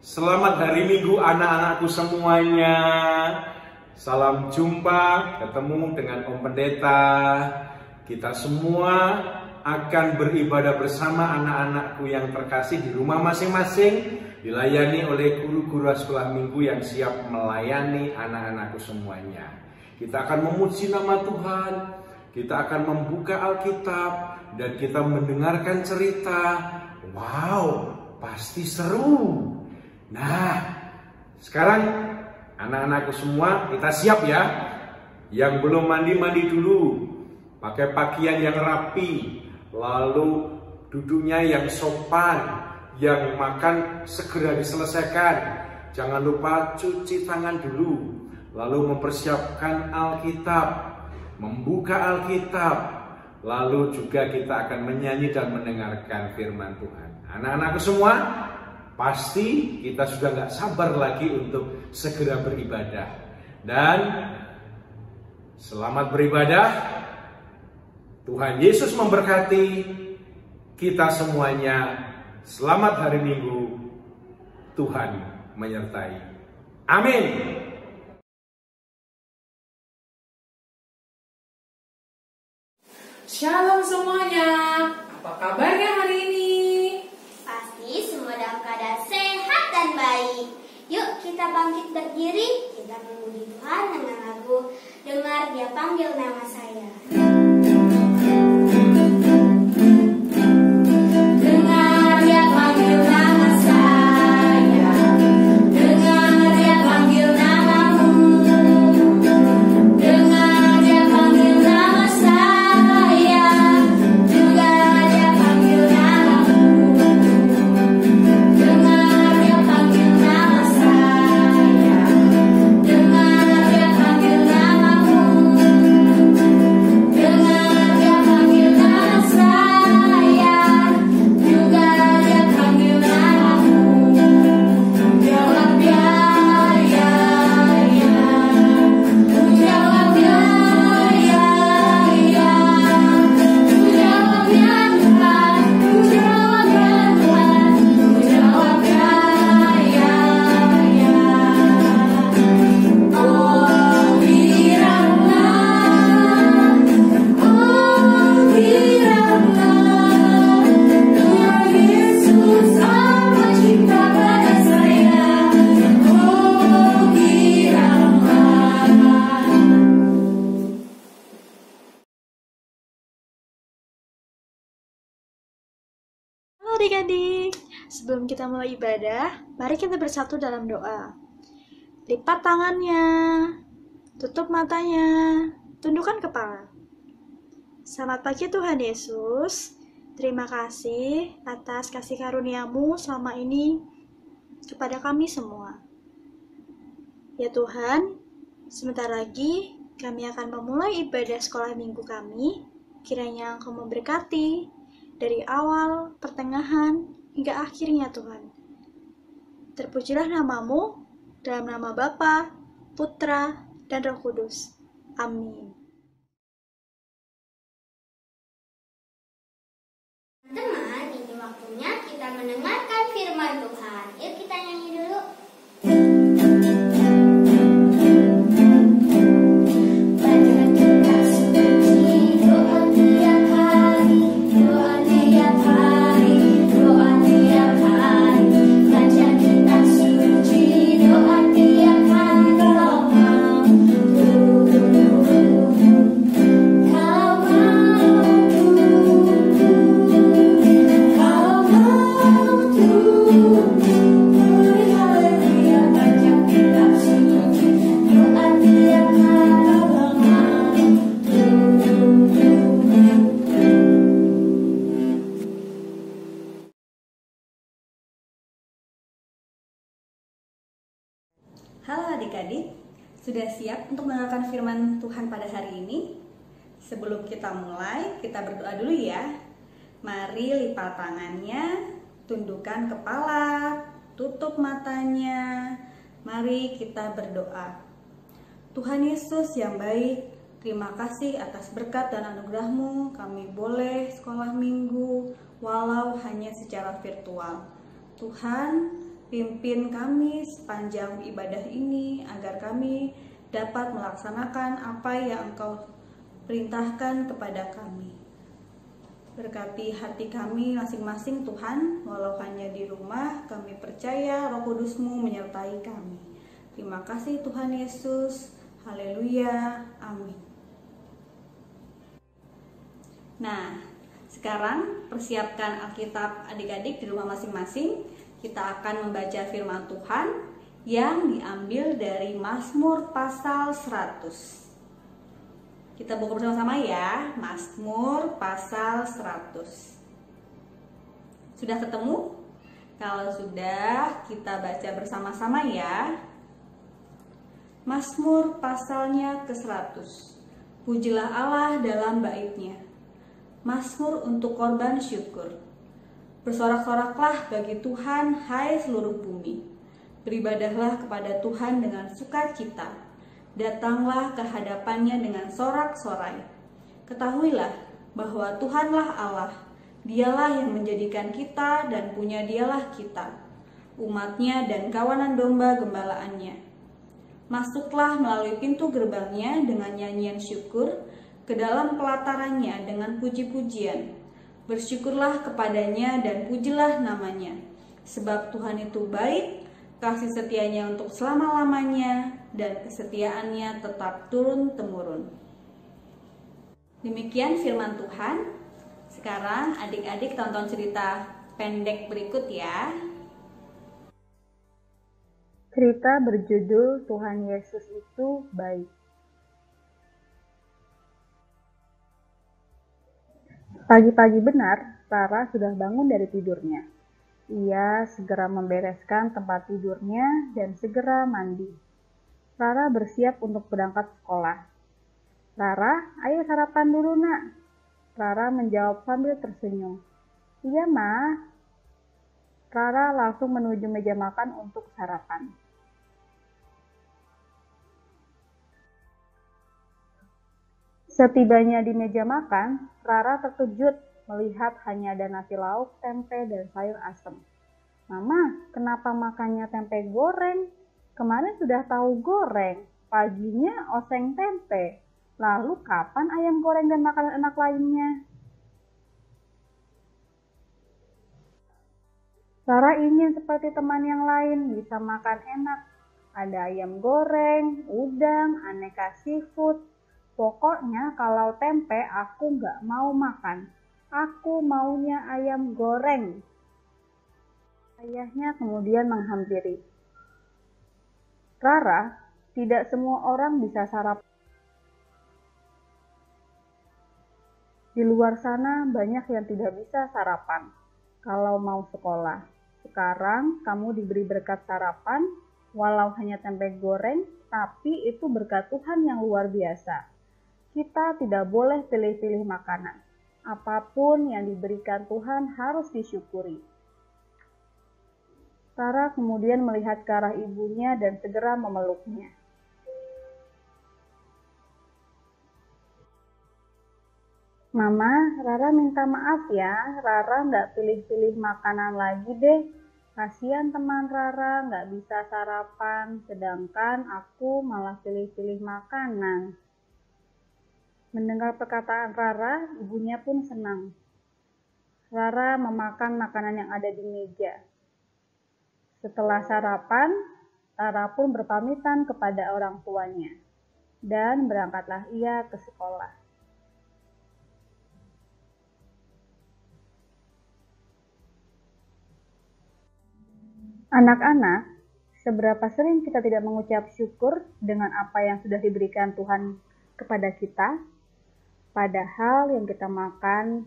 Selamat hari Minggu anak-anakku semuanya. Salam jumpa, ketemu dengan Om Pendeta. Kita semua akan beribadah bersama anak-anakku yang terkasih di rumah masing-masing, dilayani oleh guru-guru sekolah minggu yang siap melayani anak-anakku semuanya. Kita akan memuji nama Tuhan, kita akan membuka Alkitab, dan kita mendengarkan cerita. Wow, pasti seru. Nah, sekarang anak-anakku semua kita siap ya. Yang belum mandi-mandi dulu, pakai pakaian yang rapi, lalu duduknya yang sopan, yang makan segera diselesaikan. Jangan lupa cuci tangan dulu, lalu mempersiapkan Alkitab, membuka Alkitab, lalu juga kita akan menyanyi dan mendengarkan firman Tuhan. Anak-anakku semua, pasti kita sudah gak sabar lagi untuk segera beribadah. Dan selamat beribadah. Tuhan Yesus memberkati kita semuanya. Selamat hari Minggu. Tuhan menyertai. Amin. Shalom semuanya. Apa kabarnya hari ini? Pasti semua dalam keadaan sehat dan baik. Yuk kita bangkit berdiri, kita memuji Tuhan dengan lagu Dengar Dia Panggil Nama Saya. Dengar Dia panggil nama saya, dengar Dia panggil namamu, dengar Dia panggil nama saya, juga Dia panggil namamu, dengar Dia panggil nama saya, dengar Dia panggil namamu, dengar Dia panggil nama saya, juga Dia panggil namamu. Jawab ya, ya, ya. Jawab ya, ya, ya. Jawab ya Tuhan, jawab ya Tuhan, jawab ya, ya, ya. Oh biarlah, Tuhan Yesus apa cinta pada saya. Oh biarlah. Halo adik-adik, sebelum kita mulai ibadah, mari kita bersatu dalam doa. Lipat tangannya, tutup matanya, tundukkan kepala. Selamat pagi Tuhan Yesus, terima kasih atas kasih karunia-Mu selama ini kepada kami semua. Ya Tuhan, sebentar lagi kami akan memulai ibadah sekolah minggu kami, kiranya Engkau memberkati dari awal, pertengahan, hingga akhirnya Tuhan. Terpujilah nama-Mu, dalam nama Bapa, Putra, dan Roh Kudus. Amin. Teman, ini waktunya kita mendengarkan firman Tuhan. Yuk kita nyanyi dulu. Baca kitab suci, doa tiap hari, doa tiap hari, doa tiap hari. Baca kitab suci, doa tiap hari. Kalau mau Halo adik-adik, sudah siap untuk mendengarkan firman Tuhan pada hari ini? Sebelum kita mulai, kita berdoa dulu ya. Mari lipat tangannya, tundukkan kepala, tutup matanya. Mari kita berdoa. Tuhan Yesus yang baik, terima kasih atas berkat dan anugerah-Mu. Kami boleh sekolah minggu walau hanya secara virtual. Tuhan, Pimpin kami sepanjang ibadah ini agar kami dapat melaksanakan apa yang Engkau perintahkan kepada kami. Berkati hati kami masing-masing Tuhan, walau hanya di rumah, kami percaya Roh Kudus-Mu menyertai kami. Terima kasih Tuhan Yesus. Haleluya. Amin. Nah, sekarang persiapkan Alkitab adik-adik di rumah masing-masing. Kita akan membaca firman Tuhan yang diambil dari Mazmur pasal 100. Kita buka bersama-sama ya, Mazmur pasal 100. Sudah ketemu? Kalau sudah, kita baca bersama-sama ya. Mazmur pasalnya ke-100. Pujilah Allah dalam baitnya. Mazmur untuk korban syukur. Bersorak-soraklah bagi Tuhan, hai seluruh bumi. Beribadahlah kepada Tuhan dengan sukacita. Datanglah ke hadapannya dengan sorak-sorai. Ketahuilah bahwa Tuhanlah Allah. Dialah yang menjadikan kita dan punya dialah kita, umatnya dan kawanan domba gembalaannya. Masuklah melalui pintu gerbangnya dengan nyanyian syukur, ke dalam pelatarannya dengan puji-pujian. Bersyukurlah kepadanya dan pujilah namanya, sebab Tuhan itu baik, kasih setianya untuk selama-lamanya, dan kesetiaannya tetap turun-temurun. Demikian firman Tuhan. Sekarang adik-adik tonton cerita pendek berikut ya. Cerita berjudul Tuhan Yesus itu baik. Pagi-pagi benar, Rara sudah bangun dari tidurnya. Ia segera membereskan tempat tidurnya dan segera mandi. Rara bersiap untuk berangkat sekolah. "Rara, ayo sarapan dulu nak." Rara menjawab sambil tersenyum. "Iya, Ma." Rara langsung menuju meja makan untuk sarapan. Setibanya di meja makan, Rara terkejut melihat hanya ada nasi lauk, tempe, dan sayur asem. "Mama, kenapa makannya tempe goreng? Kemarin sudah tahu goreng, paginya oseng tempe. Lalu kapan ayam goreng dan makanan enak lainnya?" Rara ingin seperti teman yang lain bisa makan enak. Ada ayam goreng, udang, aneka seafood. Pokoknya kalau tempe aku nggak mau makan. Aku maunya ayam goreng. Ayahnya kemudian menghampiri. "Rara, tidak semua orang bisa sarapan. Di luar sana banyak yang tidak bisa sarapan kalau mau sekolah. Sekarang kamu diberi berkat sarapan, walau hanya tempe goreng, tapi itu berkat Tuhan yang luar biasa. Kita tidak boleh pilih-pilih makanan. Apapun yang diberikan Tuhan harus disyukuri." Rara kemudian melihat ke arah ibunya dan segera memeluknya. "Mama, Rara minta maaf ya, Rara nggak pilih-pilih makanan lagi deh. Kasihan teman Rara nggak bisa sarapan, sedangkan aku malah pilih-pilih makanan." Mendengar perkataan Rara, ibunya pun senang. Rara memakan makanan yang ada di meja. Setelah sarapan, Rara pun berpamitan kepada orang tuanya, dan berangkatlah ia ke sekolah. Anak-anak, seberapa sering kita tidak mengucap syukur dengan apa yang sudah diberikan Tuhan kepada kita? Padahal yang kita makan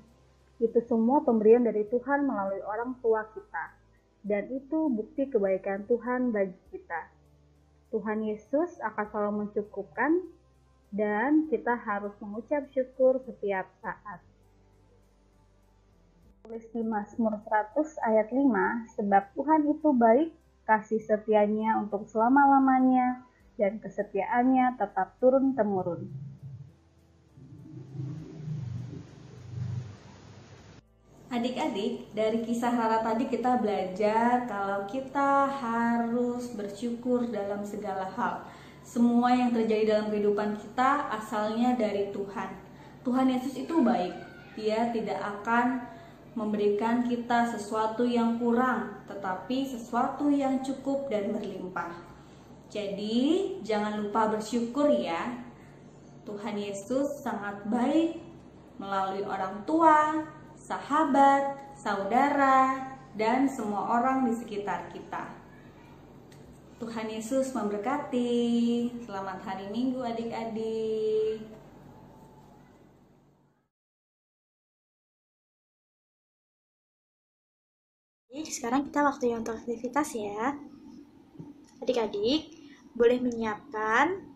itu semua pemberian dari Tuhan melalui orang tua kita. Dan itu bukti kebaikan Tuhan bagi kita. Tuhan Yesus akan selalu mencukupkan dan kita harus mengucap syukur setiap saat. Tulis di Mazmur 100 ayat 5, "Sebab Tuhan itu baik, kasih setianya untuk selama-lamanya, dan kesetiaannya tetap turun-temurun." Adik-adik, dari kisah Rara tadi kita belajar kalau kita harus bersyukur dalam segala hal. Semua yang terjadi dalam kehidupan kita asalnya dari Tuhan. Tuhan Yesus itu baik. Dia tidak akan memberikan kita sesuatu yang kurang, tetapi sesuatu yang cukup dan berlimpah. Jadi, jangan lupa bersyukur ya. Tuhan Yesus sangat baik melalui orang tua, sahabat, saudara, dan semua orang di sekitar kita. Tuhan Yesus memberkati. Selamat hari Minggu adik-adik. Sekarang kita waktunya untuk aktivitas ya. Adik-adik boleh menyiapkan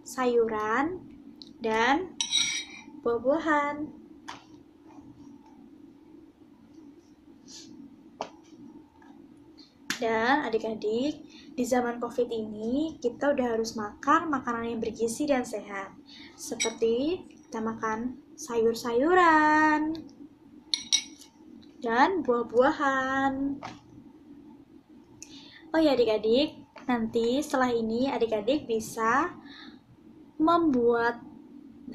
sayuran dan buah-buahan. Dan adik-adik, di zaman COVID ini kita udah harus makan makanan yang bergizi dan sehat. Seperti kita makan sayur-sayuran dan buah-buahan. Oh ya adik-adik, nanti setelah ini adik-adik bisa membuat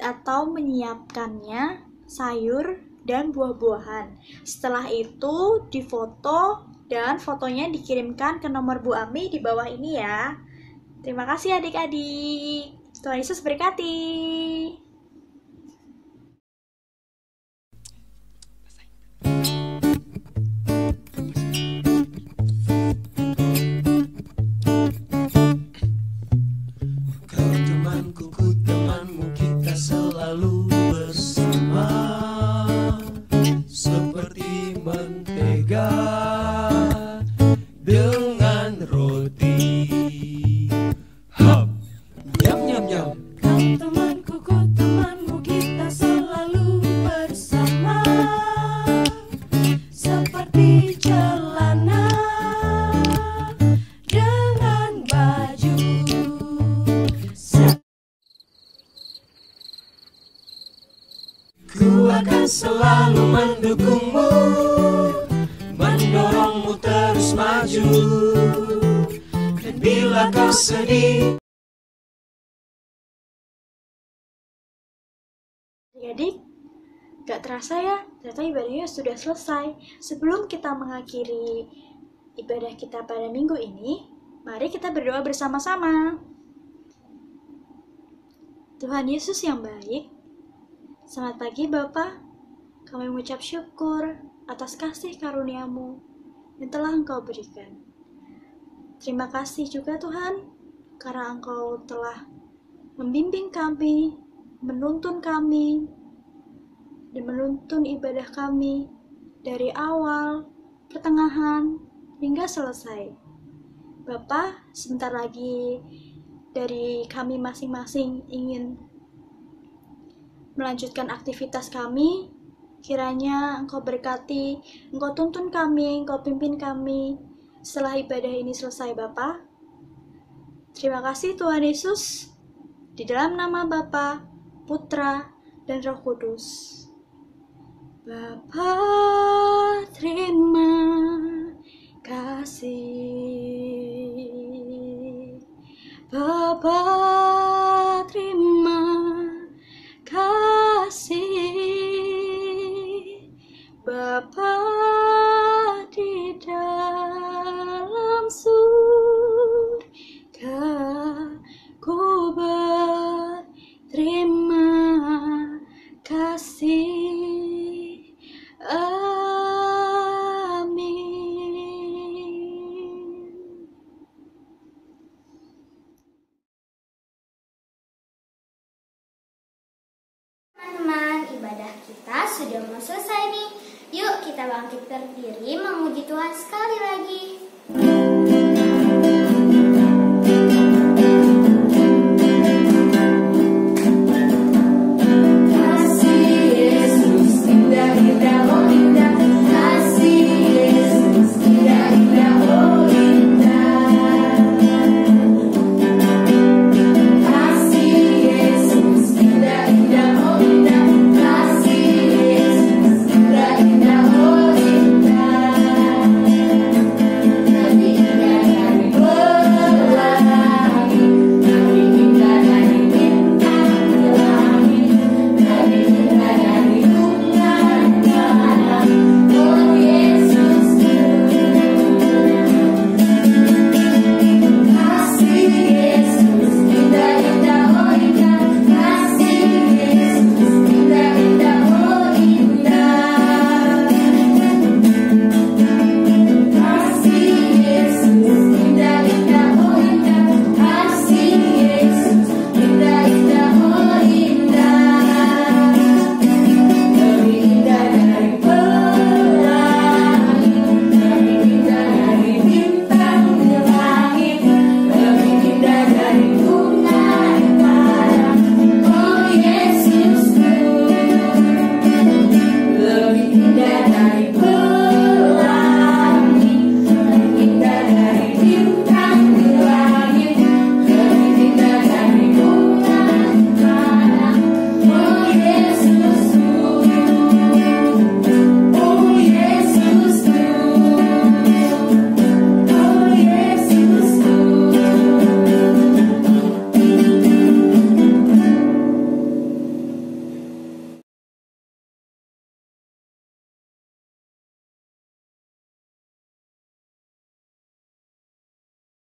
atau menyiapkannya sayur dan buah-buahan. Setelah itu difoto dan fotonya dikirimkan ke nomor Bu Ami di bawah ini ya. Terima kasih adik-adik. Tuhan Yesus berkati. Selalu bersama seperti mentega dengan roti. Hap, nyam nyam nyam. Kau temanku, ku temanmu, kita selalu bersama seperti celana dengan baju. Ku akan selalu mendukungmu, mendorongmu terus maju. Dan bila kau sedih, Adik-adik, gak terasa ya, ternyata ibadahnya sudah selesai. Sebelum kita mengakhiri ibadah kita pada minggu ini, mari kita berdoa bersama-sama. Tuhan Yesus yang baik, selamat pagi Bapa. Kami mengucap syukur atas kasih karunia-Mu yang telah Engkau berikan. Terima kasih juga Tuhan, karena Engkau telah membimbing kami, menuntun kami, dan menuntun ibadah kami dari awal, pertengahan, hingga selesai. Bapa, sebentar lagi dari kami masing-masing ingin melanjutkan aktivitas kami. Kiranya Engkau berkati, Engkau tuntun kami, Engkau pimpin kami setelah ibadah ini selesai Bapa. Terima kasih Tuhan Yesus, di dalam nama Bapa, Putra, dan Roh Kudus. Bapa, terima kasih. Bapa, terima kasih. Bapa di dalam surga, ku berterima kasih. Amin. Teman-teman, ibadah kita sudah mau selesai nih. Yuk kita bangkit berdiri memuji Tuhan sekali lagi.